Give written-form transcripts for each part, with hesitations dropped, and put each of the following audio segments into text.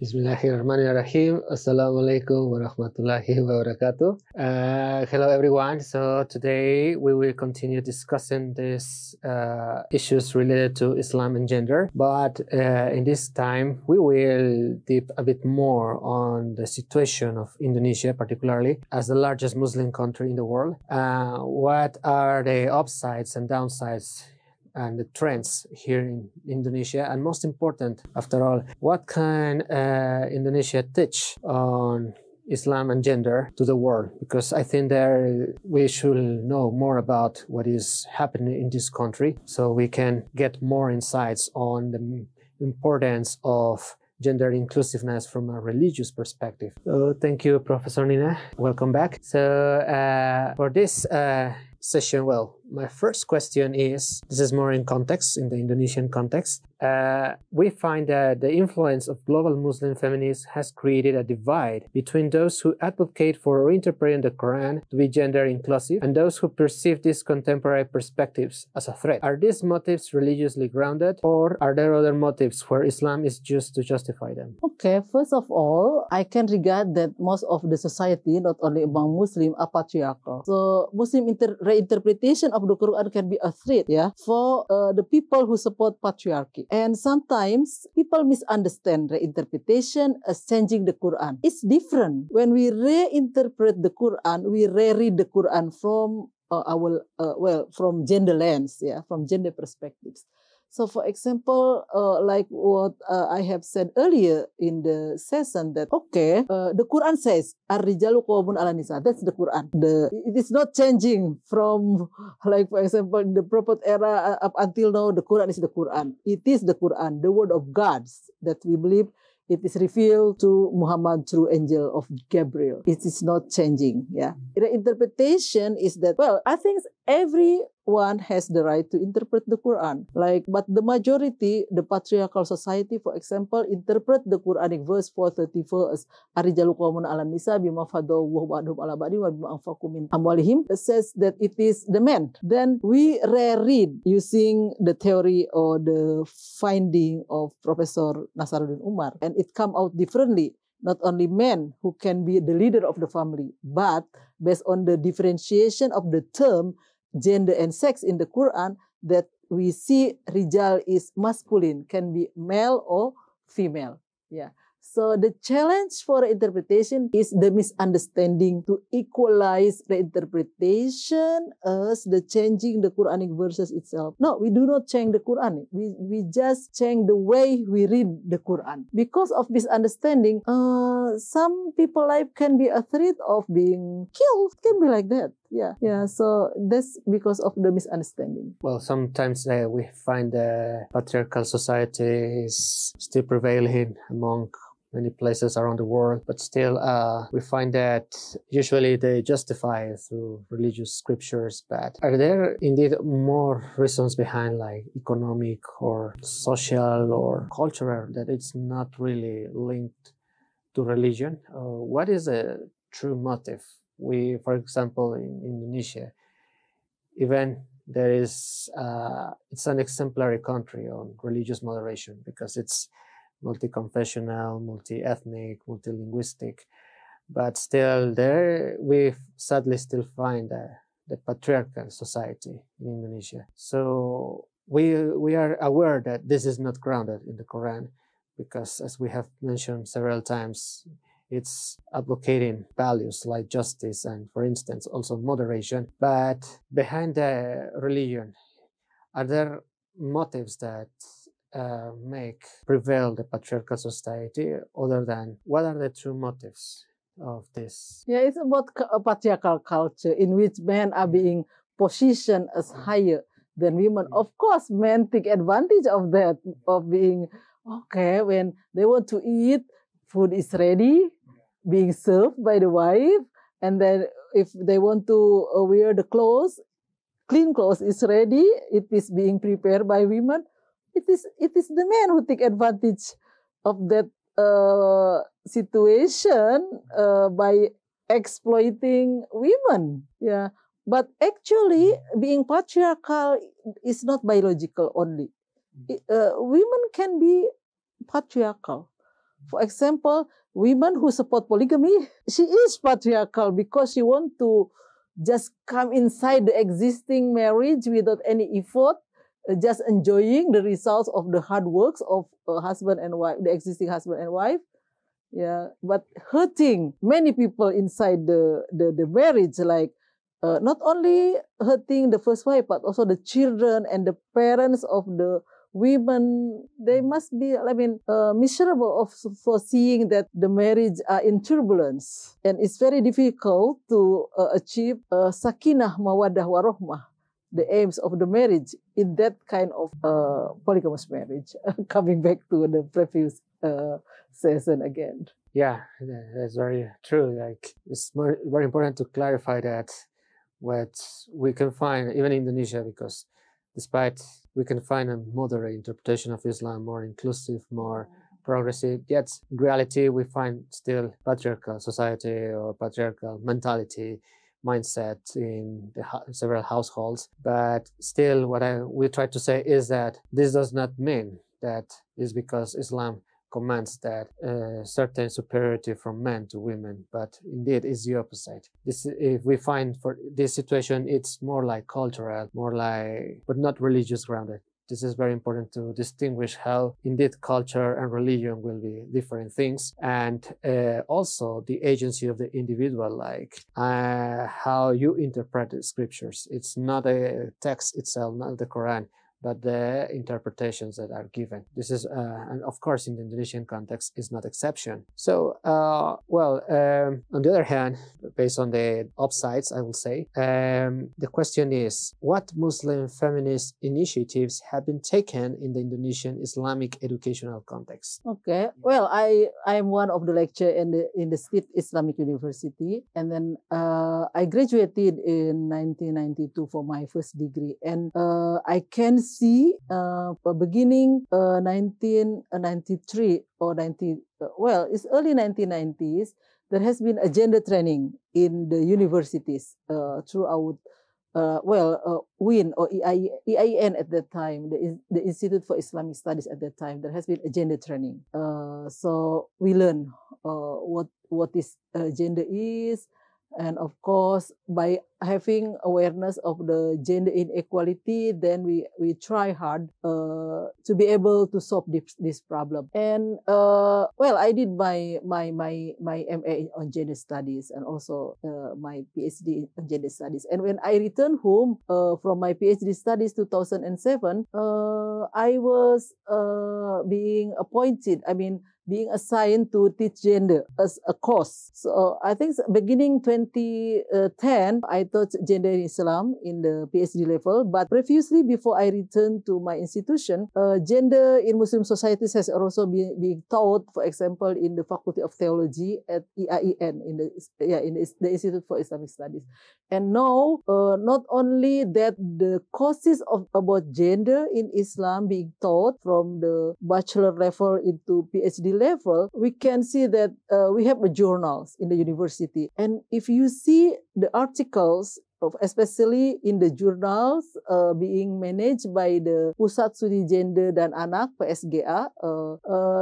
Bismillahirrahmanirrahim. Assalamualaikum warahmatullahi wabarakatuh. Hello everyone. So today we will continue discussing these issues related to Islam and gender. But in this time we will deep a bit more on the situation of Indonesia, particularly as the largest Muslim country in the world. What are the upsides and downsides and the trends here in Indonesia, and most important, after all, what can Indonesia teach on Islam and gender to the world? Because I think there we should know more about what is happening in this country, so we can get more insights on the importance of gender inclusiveness from a religious perspective. So thank you, Professor Nina. Welcome back. So for this session, my first question is, this is more in context, in the Indonesian context. We find that the influence of global Muslim feminists has created a divide between those who advocate for reinterpreting the Quran to be gender inclusive and those who perceive these contemporary perspectives as a threat. Are these motives religiously grounded, or are there other motives where Islam is used to justify them? Okay, first of all, I can regard that most of the society, not only among Muslim, are patriarchal. So Muslim reinterpretation of the Quran can be a threat, for the people who support patriarchy. And sometimes people misunderstand reinterpretation as changing the Quran. It's different. When we reinterpret the Quran, we reread the Quran from from gender lens, from gender perspectives. So, for example, like what I have said earlier in the session, that the Quran says "Ar-rijalu qawwamun 'ala nisa." That's the Quran. It is not changing from, like, for example, the Prophet era up until now. The Quran is the Quran. It is the Quran, the word of God that we believe. It is revealed to Muhammad through angel of Gabriel. It is not changing. The interpretation is that, I think everyone has the right to interpret the Quran. But the majority, the patriarchal society, for example, interpret the Quranic verse 434 as "Ar-rijalu qawwamun 'ala nisa bima faddallahu ba'dahum 'ala ba'din wa bima anfaqu min amwalihim." It says that it is the men. Then we reread using the theory or the finding of Professor Nasaruddin Umar, and it come out differently. Not only men who can be the leader of the family, but based on the differentiation of the term gender and sex in the Quran, that we see rijal is masculine, can be male or female. So the challenge for interpretation is the misunderstanding to equalize the interpretation as the changing the Quranic verses itself. No, we do not change the Quran. We just change the way we read the Quran. Because of misunderstanding, some people life can be a threat of being killed. It can be like that. So that's because of the misunderstanding. Well, sometimes we find the patriarchal society is still prevailing among many places around the world, but still we find that usually they justify through religious scriptures. But are there indeed more reasons behind, like economic or social or cultural, that it's not really linked to religion? What is a true motive? For example, in Indonesia, even there is, it's an exemplary country on religious moderation because it's multi-confessional, multi-ethnic, multilinguistic, but still there we sadly still find the patriarchal society in Indonesia. So we are aware that this is not grounded in the Quran, because as we have mentioned several times, it's advocating values like justice and, for instance, also moderation. But behind the religion, are there motives that prevail the patriarchal society, other than what are the true motives of this? It's about a patriarchal culture in which men are being positioned as higher than women. Of course, men take advantage of that, of being when they want to eat, food is ready, being served by the wife, and then if they want to wear the clothes, clean clothes is ready, it is being prepared by women. It is the men who take advantage of that situation by exploiting women. But actually, being patriarchal is not biological only. Women can be patriarchal. For example, women who support polygamy, she is patriarchal because she want to just come inside the existing marriage without any effort, just enjoying the results of the hard works of husband and wife, the existing husband and wife. Yeah, but hurting many people inside the marriage, like not only hurting the first wife, but also the children and the parents of the women. They must be, miserable for seeing that the marriage are in turbulence, and it's very difficult to achieve sakinah, mawadah, warahmah, the aims of the marriage in that kind of polygamous marriage. Coming back to the previous session again. Yeah, that's very true. Like, it's very important to clarify that what we can find even in Indonesia, because despite we can find a moderate interpretation of Islam, more inclusive, more progressive, yet in reality we find still patriarchal society or patriarchal mentality, mindset in several households. But still, what we try to say is that this does not mean that is because Islam commands that certain superiority from men to women, but indeed is the opposite. This, if we find for this situation, it's more like cultural, more like, but not religious grounded. This is very important to distinguish how indeed culture and religion will be different things, and also the agency of the individual, like how you interpret the scriptures. It's not a text itself, not the Quran, but the interpretations that are given. This is, and of course, in the Indonesian context, is not exception. So, on the other hand, based on the upsides, I will say, the question is, what Muslim feminist initiatives have been taken in the Indonesian Islamic educational context? Okay, well, I'm one of the lecturer in the State Islamic University, and then I graduated in 1992 for my first degree, and I can see beginning 1993 or 90, it's early 1990s, there has been a gender training in the universities throughout WIN or EIN at that time, the Institute for Islamic Studies at that time. There has been a gender training. So we learn what is gender is, and of course by having awareness of the gender inequality, then we try hard to be able to solve this problem. And I did my MA on gender studies and also my PhD on gender studies. And when I returned home from my PhD studies 2007, I was being assigned to teach gender as a course. So I think beginning 2010, I taught gender in Islam in the PhD level. But previously, before I returned to my institution, gender in Muslim societies has also been taught, for example, in the Faculty of Theology at EIN, in the Institute for Islamic Studies. And now, not only that the courses about gender in Islam being taught from the bachelor level into PhD level, we can see that we have journals in the university. And if you see the articles, especially in the journals being managed by the Pusat Studi Gender dan Anak, PSGA,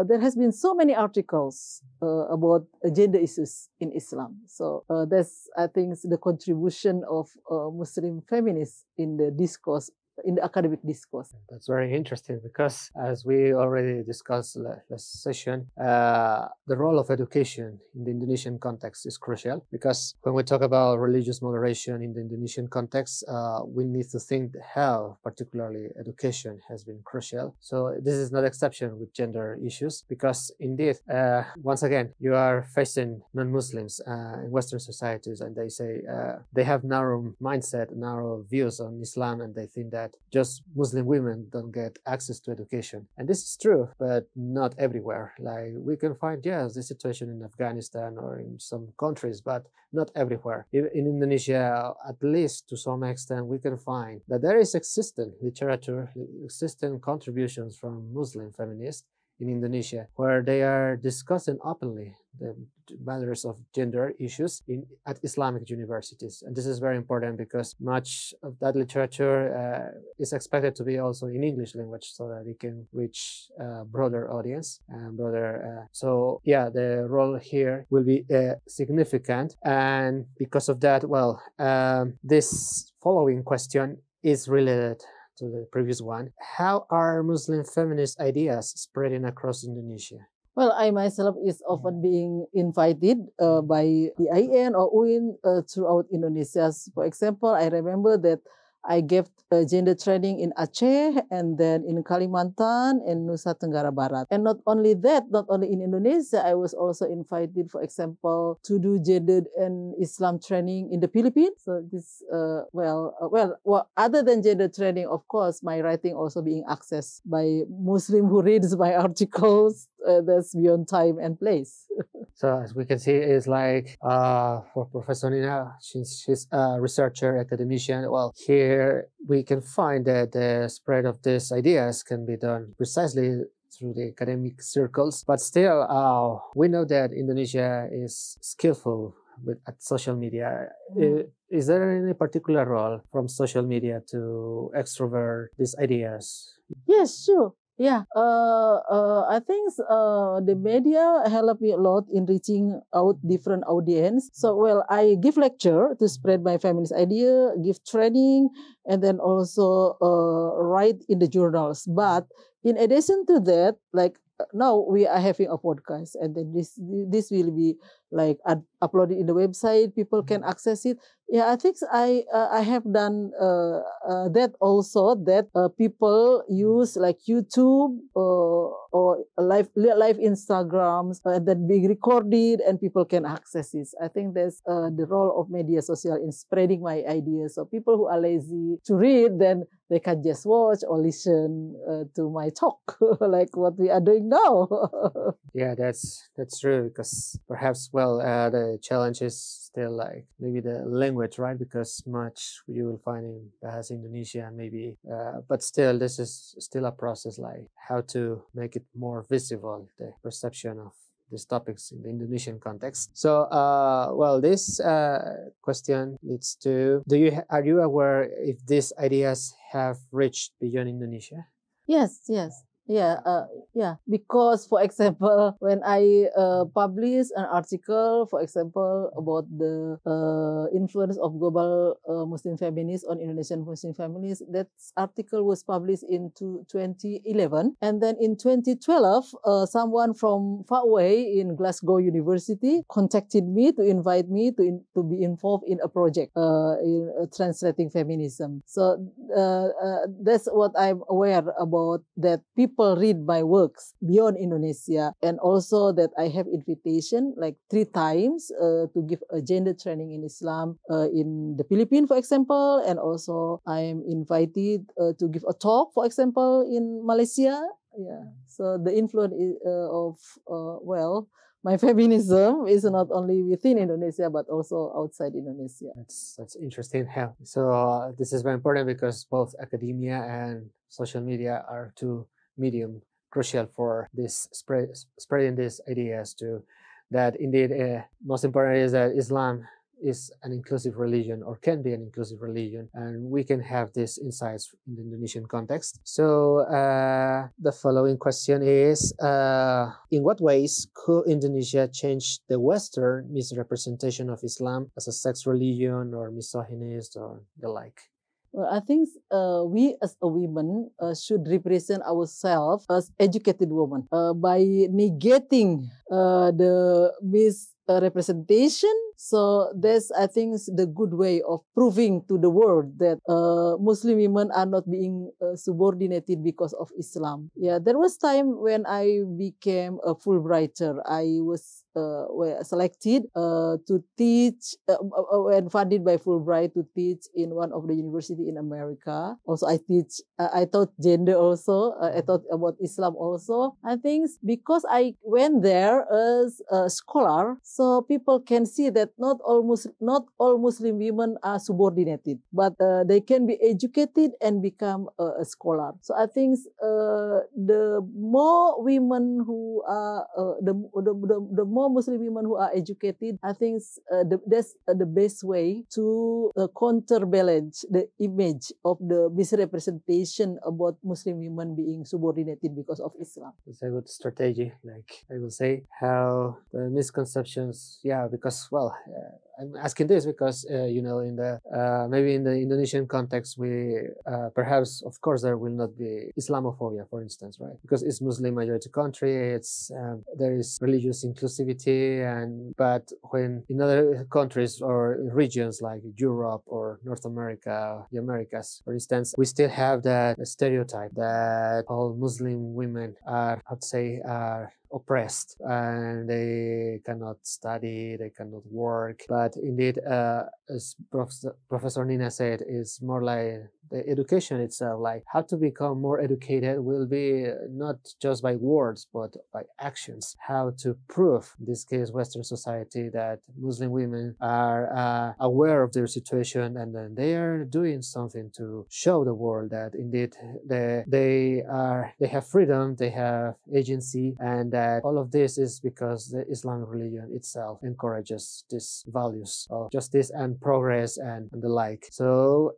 there has been so many articles about gender issues in Islam. So that's, I think, the contribution of Muslim feminists in the discourse, in the academic discourse. That's very interesting because, as we already discussed last session, the role of education in the Indonesian context is crucial, because when we talk about religious moderation in the Indonesian context, we need to think how particularly education has been crucial. So this is not exception with gender issues, because indeed, once again, you are facing non-Muslims in Western societies, and they say they have narrow mindset, narrow views on Islam, and they think that just Muslim women don't get access to education. And this is true, but not everywhere. Like, we can find, yes, the situation in Afghanistan or in some countries, but not everywhere. In Indonesia, at least to some extent, we can find that there is existing literature, existing contributions from Muslim feminists in Indonesia, where they are discussing openly the matters of gender issues at Islamic universities. And this is very important because much of that literature is expected to be also in English language so that it can reach a broader audience and broader. So yeah, the role here will be significant. And because of that, well, this following question is related to the previous one. How are Muslim feminist ideas spreading across Indonesia? Well, I myself is often being invited by the IAIN or UIN throughout Indonesia. For example, I remember that I gave gender training in Aceh and then in Kalimantan and Nusa Tenggara Barat. And not only that, not only in Indonesia, I was also invited, for example, to do gender and Islam training in the Philippines. So this, other than gender training, of course, my writing also being accessed by Muslim who reads my articles. That's beyond time and place. So as we can see, it's like for Professor Nina, since she's a researcher, academician, well, here we can find that the spread of these ideas can be done precisely through the academic circles. But still, we know that Indonesia is skillful at social media. Is there any particular role from social media to extrovert these ideas? Yes, sure. Yeah, I think the media help me a lot in reaching out different audience. So, well, I give lecture to spread my feminist idea, give training, and then also write in the journals. But in addition to that, like now we are having a podcast, and then this will be like uploaded in the website. People can access it. Yeah, I think I have done that also. That people use like YouTube or live Instagrams and then being recorded, and people can access it. I think that's the role of media social in spreading my ideas. So people who are lazy to read, then they can just watch or listen to my talk, like what we are doing now. Yeah, that's true, because perhaps, well, the challenge is still like maybe the language, right? Because much you will find in Bahasa Indonesia and maybe, but still this is still a process, like how to make it more visible, the perception of these topics in the Indonesian context. So, well, this question leads to: are you aware if these ideas have reached beyond Indonesia? Yes. Yeah. Because, for example, when I publish an article, for example, about the influence of global Muslim feminists on Indonesian Muslim families, that article was published in 2011. And then in 2012, someone from far away in Glasgow University contacted me to invite me to be involved in a project in translating feminism. So that's what I'm aware about, that people read my works beyond Indonesia, and also that I have invitation like 3 times to give a gender training in Islam in the Philippines, for example, and also I am invited to give a talk, for example, in Malaysia. Yeah, so the influence of my feminism is not only within Indonesia but also outside Indonesia. That's interesting. So this is very important because both academia and social media are two medium crucial for this spreading these ideas to that indeed most important is that Islam is an inclusive religion, or can be an inclusive religion, and we can have these insights in the Indonesian context. So the following question is, in what ways could Indonesia change the Western misrepresentation of Islam as a sex religion or misogynist or the like? Well, I think we as a women should represent ourselves as educated women by negating the misrepresentation. So that's, I think, the good way of proving to the world that Muslim women are not being subordinated because of Islam. Yeah, there was time when I became a Fulbrighter. I was selected to teach and funded by Fulbright to teach in one of the university in America. Also, I taught gender also. I taught about Islam also. I think because I went there as a scholar, so people can see that that not all Muslim women are subordinated, but they can be educated and become a scholar. So I think the more women who are the more Muslim women who are educated, I think that's the best way to counterbalance the image of the misrepresentation about Muslim women being subordinated because of Islam. It's a good strategy, like I will say, how the misconceptions, because, I'm asking this because, in the maybe in the Indonesian context, we perhaps, of course, there will not be Islamophobia, for instance, right? Because it's Muslim majority country, it's there is religious inclusivity, but when in other countries or regions like Europe or North America, the Americas, for instance, we still have that stereotype that all Muslim women are, are oppressed and they cannot study, they cannot work. But indeed, as Professor Nina said, it's more like the education itself, like how to become more educated will be not just by words, but by actions. How to prove, in this case, Western society, that Muslim women are aware of their situation and then they are doing something to show the world that indeed they have freedom, they have agency, and that all of this is because the Islamic religion itself encourages these values of justice and progress and the like. So,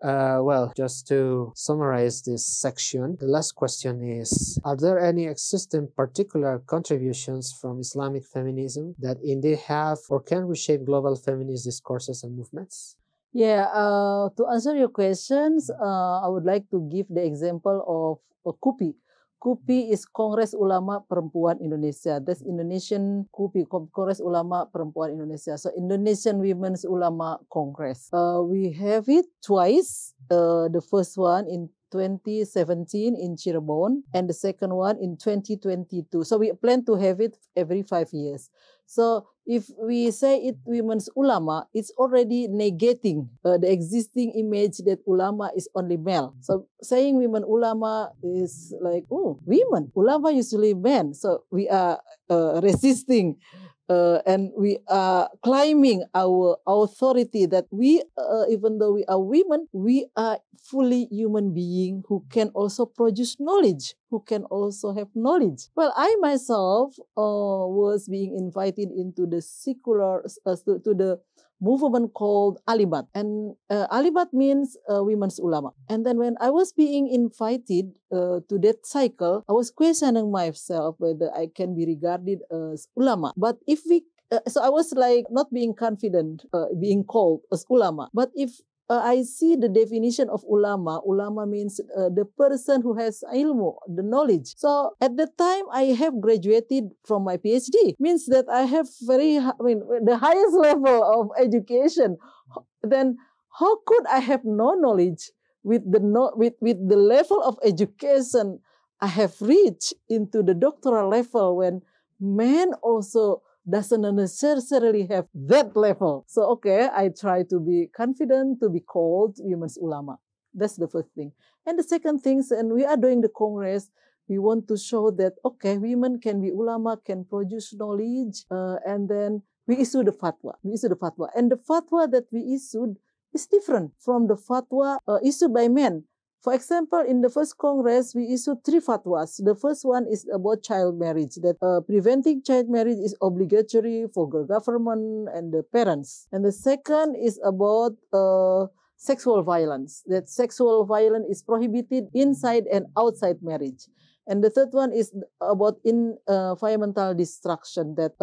just to summarize this section, the last question is, are there any existing particular contributions from Islamic feminism that indeed have or can reshape global feminist discourses and movements? Yeah, to answer your questions, I would like to give the example of KUPI. KUPI is Kongres Ulama Perempuan Indonesia. That's Indonesian KUPI, Kongres Ulama Perempuan Indonesia. So Indonesian Women's Ulama Congress. We have it twice. The first one in 2017 in Cirebon and the second one in 2022. So we plan to have it every 5 years. So if we say it women's ulama, it's already negating the existing image that ulama is only male. So saying women ulama is like, oh, women, ulama usually men. So we are resisting and we are claiming our authority that we, even though we are women, we are fully human being who can also produce knowledge, who can also have knowledge. Well, I myself was being invited into the secular, to the movement called Alibat. And Alibat means women's ulama. And then when I was being invited to that cycle, I was questioning myself whether I can be regarded as ulama. But if we, so I was like not being confident being called as ulama. But if I see the definition of ulama. Ulama means the person who has ilmu, the knowledge. So at the time I have graduated from my PhD, means that I have the highest level of education. Then how could I have no knowledge with the level of education I have reached into the doctoral level when men also doesn't necessarily have that level. So, okay, I try to be confident to be called women's ulama. That's the first thing. And the second thing, and we are doing the Congress, we want to show that, okay, women can be ulama, can produce knowledge, and then we issue the fatwa. And the fatwa that we issued is different from the fatwa issued by men. For example, in the first Congress, we issued 3 fatwas. The first one is about child marriage, that preventing child marriage is obligatory for the government and the parents. And the second is about sexual violence, that sexual violence is prohibited inside and outside marriage. And the third one is about environmental destruction, that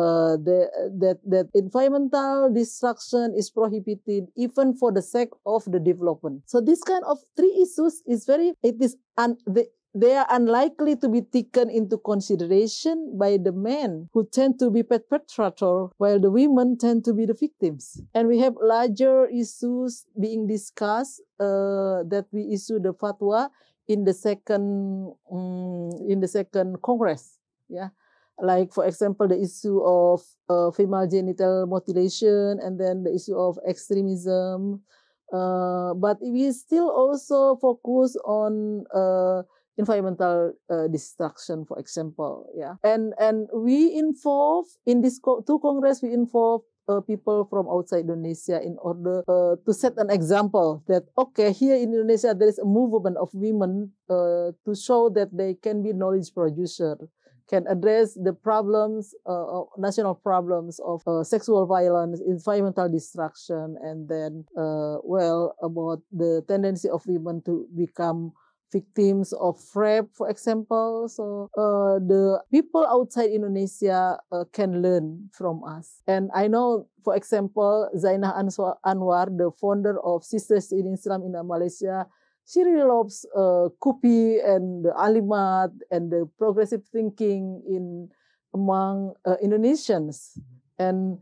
environmental destruction is prohibited even for the sake of the development. So this kind of 3 issues is they are unlikely to be taken into consideration by the men who tend to be perpetrators, while the women tend to be the victims. And we have larger issues being discussed that we issue the fatwa in the second Congress, yeah, like for example the issue of female genital mutilation, and then the issue of extremism, but we still also focus on environmental destruction, for example, yeah, and we involve in this 2 Congress, we involve people from outside Indonesia in order to set an example that, okay, here in Indonesia, there is a movement of women to show that they can be knowledge producer, can address the problems, national problems of sexual violence, environmental destruction, and then, about the tendency of women to become victims of rape, for example. So the people outside Indonesia can learn from us. And I know, for example, Zainah Anwar, the founder of Sisters in Islam in Malaysia, she really loves Kupi and the Alimat and the progressive thinking among Indonesians. And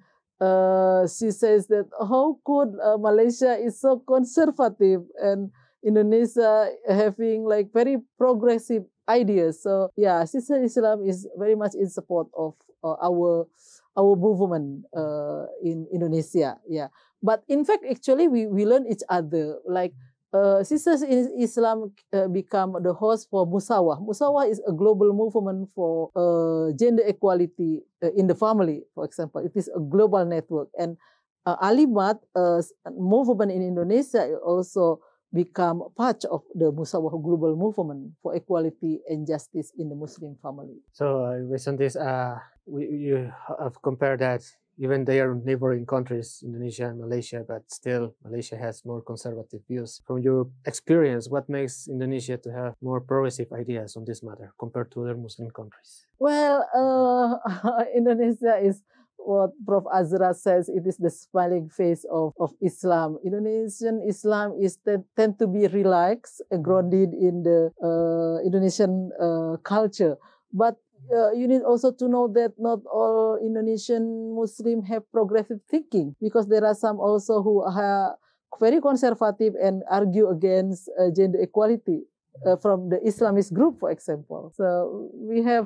she says that how could Malaysia is so conservative and Indonesia having like very progressive ideas. So yeah, Sister Islam is very much in support of our movement in Indonesia. Yeah, but in fact, actually, we learn each other. Like Sisters in Islam become the host for Musawah. Musawah is a global movement for gender equality in the family, for example. It is a global network, and Alimat movement in Indonesia also become part of the Musawah global movement for equality and justice in the Muslim family. So based on this, you have compared that even they are neighboring countries, Indonesia and Malaysia, but still Malaysia has more conservative views. From your experience, what makes Indonesia to have more progressive ideas on this matter compared to other Muslim countries? Well, Indonesia is what Prof. Azra says, it is the smiling face of Islam. Indonesian Islam is tend to be relaxed, grounded in the Indonesian culture. But you need also to know that not all Indonesian Muslims have progressive thinking, because there are some also who are very conservative and argue against gender equality from the Islamist group, for example. So we have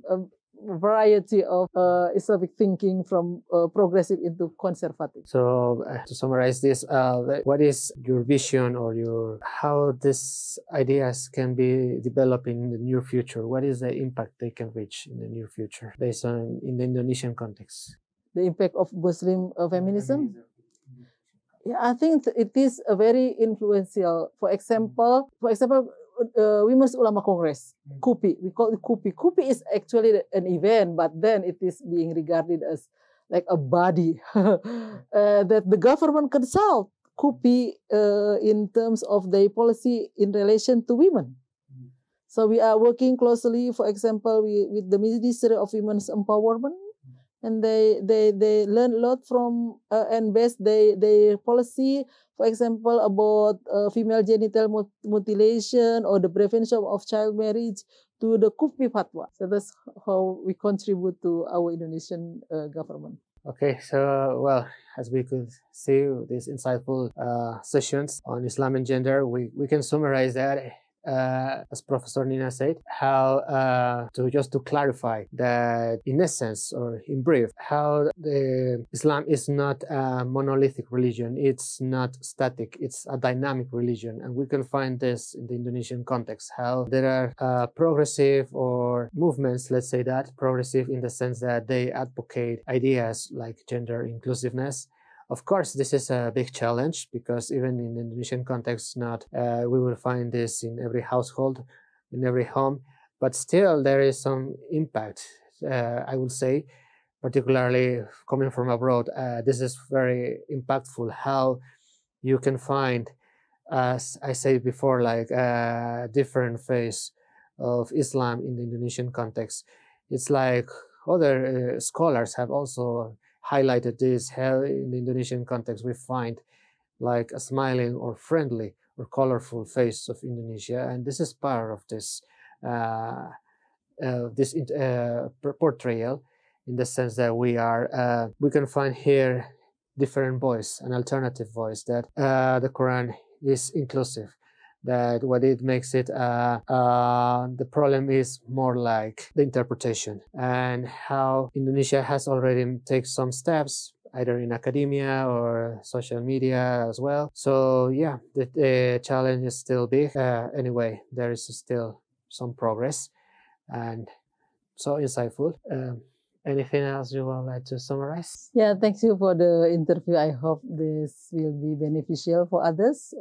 a variety of Islamic thinking from progressive into conservative. So to summarize this, what is your vision or how these ideas can be developed in the near future? What is the impact they can reach in the near future based on in the Indonesian context? The impact of Muslim feminism? Yeah, I think it is a very influential. For example, Women's Ulama Congress, KUPI. We call it KUPI. KUPI is actually an event, but then it is being regarded as like a body that the government consult KUPI in terms of their policy in relation to women. So we are working closely, for example, with the Ministry of Women's Empowerment, and they learn a lot from and base their policy, for example, about female genital mutilation or the prevention of child marriage to the KUPI fatwa. So that's how we contribute to our Indonesian government. Okay, so well, as we could see these insightful sessions on Islam and gender, we can summarize that as Professor Nina said, how to clarify that in essence or in brief, how Islam is not a monolithic religion, it's not static, it's a dynamic religion, and we can find this in the Indonesian context, how there are progressive or movements, let's say that, progressive in the sense that they advocate ideas like gender inclusiveness. Of course, this is a big challenge because even in the Indonesian context, we will find this in every household, in every home, but still there is some impact, I would say, particularly coming from abroad. This is very impactful, how you can find, as I said before, like a different face of Islam in the Indonesian context. It's like other scholars have also highlighted this, how in the Indonesian context we find like a smiling or friendly or colorful face of Indonesia, and this is part of this portrayal, in the sense that we can find here different voice, an alternative voice, that the Quran is inclusive, that what it makes it, the problem is more like the interpretation, and how Indonesia has already taken some steps, either in academia or social media as well. So yeah, the challenge is still big. Anyway, there is still some progress, and so insightful. Anything else you would like to summarize? Yeah, thank you for the interview. I hope this will be beneficial for others.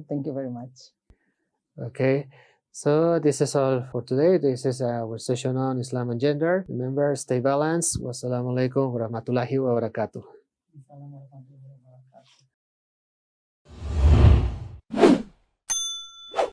Thank you very much. Okay, so this is all for today. This is our session on Islam and gender. Remember, stay balanced. Wassalamualaikum warahmatullahi wabarakatuh.